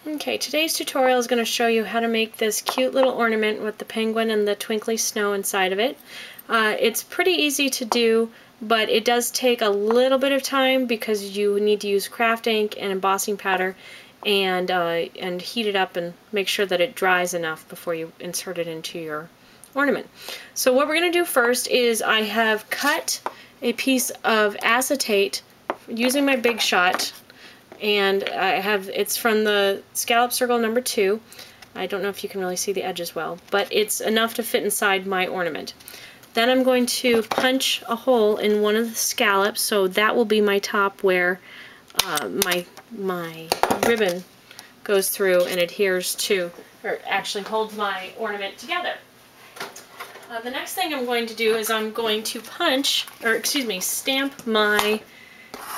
Okay, today's tutorial is going to show you how to make this cute little ornament with the penguin and the twinkly snow inside of it. It's pretty easy to do, but it does take a little bit of time because you need to use craft ink and embossing powder and heat it up and make sure that it dries enough before you insert it into your ornament. So what we're going to do first is I have cut a piece of acetate using my Big Shot, and it's from the scallop circle number 2. I don't know if you can really see the edges well, but it's enough to fit inside my ornament. Then I'm going to punch a hole in one of the scallops, so that will be my top where my ribbon goes through and adheres to, or actually holds my ornament together. The next thing I'm going to do is I'm going to stamp my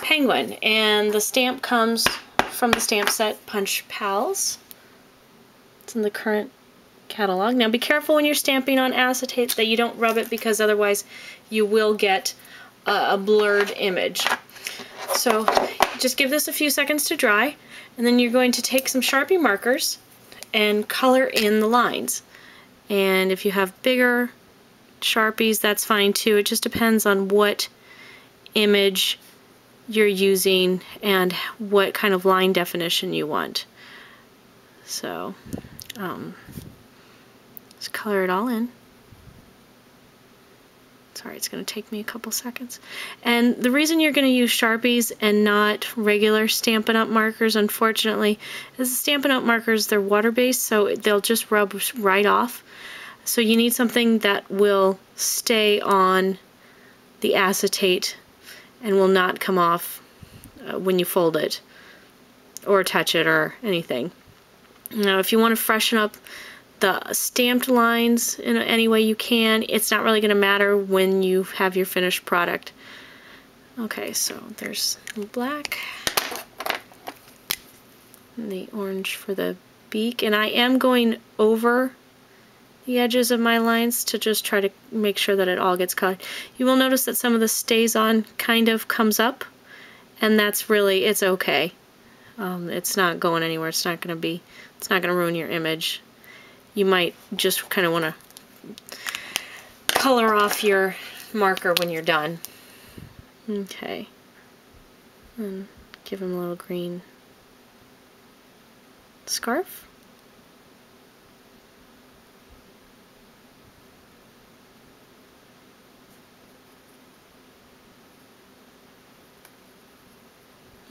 penguin, and the stamp comes from the stamp set Punch Pals. It's in the current catalog. Now be careful when you're stamping on acetate that you don't rub it, because otherwise you will get a blurred image. So just give this a few seconds to dry, and then you're going to take some Sharpie markers and color in the lines. And if you have bigger Sharpies, that's fine too. It just depends on what image you're using and what kind of line definition you want. So just color it all in. Sorry, it's going to take me a couple seconds. And the reason you're going to use Sharpies and not regular Stampin' Up markers, unfortunately, is the Stampin' Up markers, they're water-based, so they'll just rub right off. So you need something that will stay on the acetate and will not come off when you fold it or touch it or anything. Now, if you want to freshen up the stamped lines in any way you can, it's not really going to matter when you have your finished product. Okay, so there's the black and the orange for the beak, and I am going over the edges of my lines to just try to make sure that it all gets colored. You will notice that some of the stays on kind of comes up, and that's really, it's okay. It's not going anywhere. It's not going to ruin your image. You might just kind of want to color off your marker when you're done. Okay. And give him a little green scarf.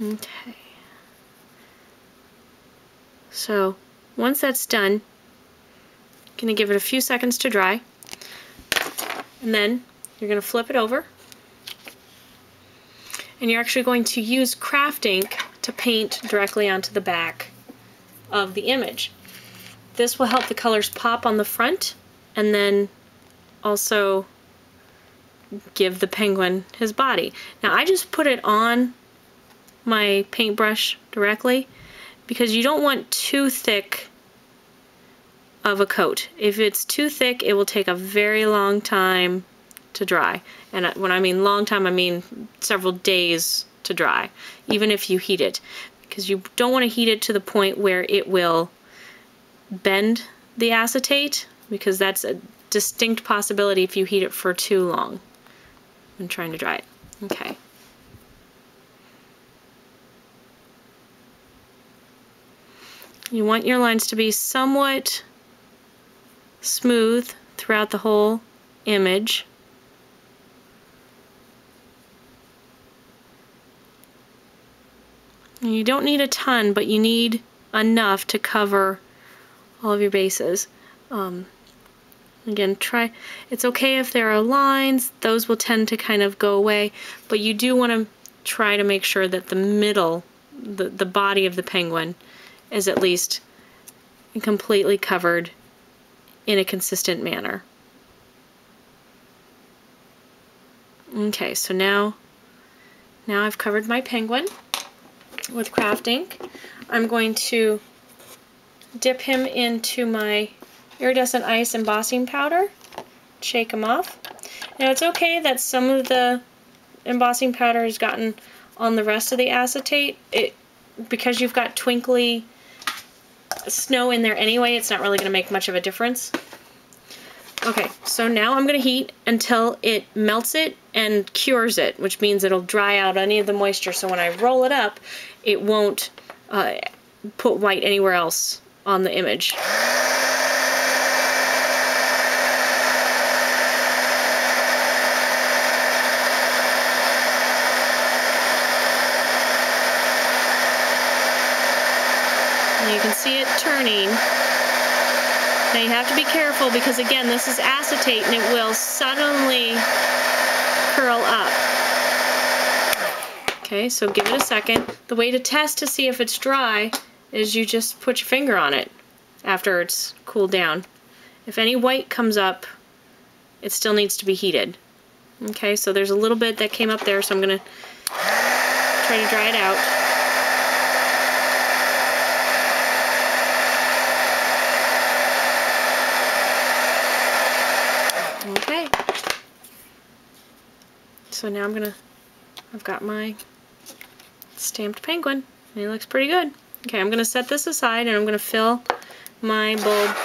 Okay. So once that's done, I'm going to give it a few seconds to dry, and then you're going to flip it over, and you're actually going to use craft ink to paint directly onto the back of the image. This will help the colors pop on the front, and then also give the penguin his body. Now I just put it on my paintbrush directly because you don't want too thick of a coat. If it's too thick, it will take a very long time to dry. And when I mean long time, I mean several days to dry, even if you heat it, because you don't want to heat it to the point where it will bend the acetate, because that's a distinct possibility if you heat it for too long when trying to dry it. Okay. You want your lines to be somewhat smooth throughout the whole image. And you don't need a ton, but you need enough to cover all of your bases. Again, it's okay if there are lines, those will tend to kind of go away, but you do want to try to make sure that the middle, the body of the penguin, is at least completely covered in a consistent manner. Okay, so now I've covered my penguin with craft ink. I'm going to dip him into my iridescent ice embossing powder, shake him off. Now it's okay that some of the embossing powder has gotten on the rest of the acetate. Because you've got twinkly snow in there anyway. It's not really going to make much of a difference. Okay, so now I'm going to heat until it melts it and cures it, which means it'll dry out any of the moisture, so when I roll it up, it won't put white anywhere else on the image. And you can see it turning. Now you have to be careful because, again, this is acetate and it will suddenly curl up. Okay, so give it a second. The way to test to see if it's dry is you just put your finger on it after it's cooled down. If any white comes up, it still needs to be heated. Okay, so there's a little bit that came up there, so I'm going to try to dry it out. Okay, so now I've got my stamped penguin, and it looks pretty good. Okay, I'm gonna set this aside and I'm gonna fill my bulb.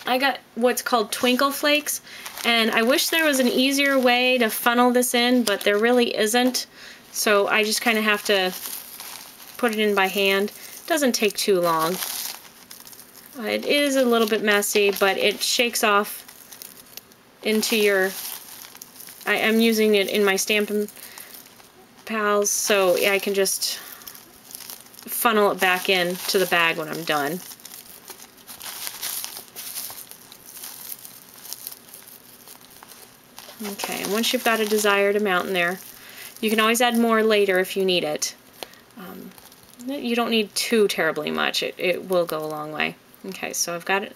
I got what's called twinkle flakes, and I wish there was an easier way to funnel this in, but there really isn't, so I just kind of have to put it in by hand. It doesn't take too long. It is a little bit messy, but it shakes off into your, I'm using it in my Stampin' Pals, so I can just funnel it back in to the bag when I'm done. Okay, and once you've got a desired amount in there, you can always add more later if you need it. You don't need too terribly much. It will go a long way. Okay, so I've got it,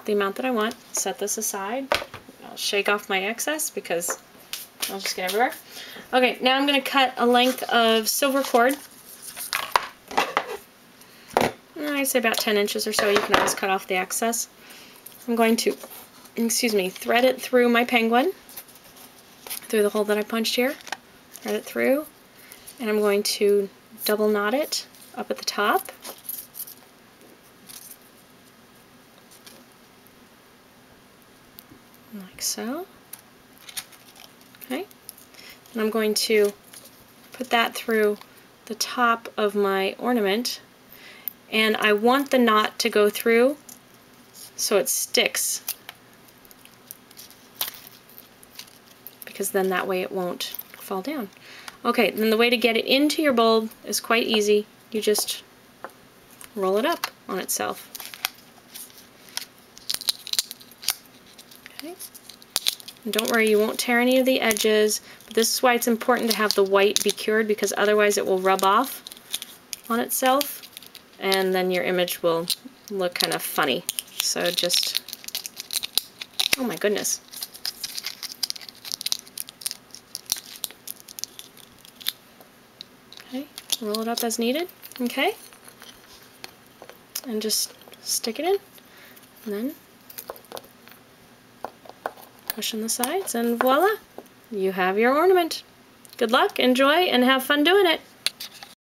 the amount that I want. Set this aside. I'll shake off my excess because I'll just get everywhere. Okay, now I'm going to cut a length of silver cord. I'd say about 10 inches or so. You can always cut off the excess. I'm going to, thread it through my penguin, through the hole that I punched here. Thread it through, and I'm going to double knot it up at the top. Like so. Okay. And I'm going to put that through the top of my ornament, and I want the knot to go through so it sticks, because then that way it won't fall down. Okay, then the way to get it into your bulb is quite easy. You just roll it up on itself. Okay. And don't worry, you won't tear any of the edges, but this is why it's important to have the white be cured, because otherwise it will rub off on itself and then your image will look kind of funny. So just, oh my goodness. Okay, roll it up as needed, okay, and just stick it in, and then push on the sides, and voila, you have your ornament. Good luck, enjoy, and have fun doing it.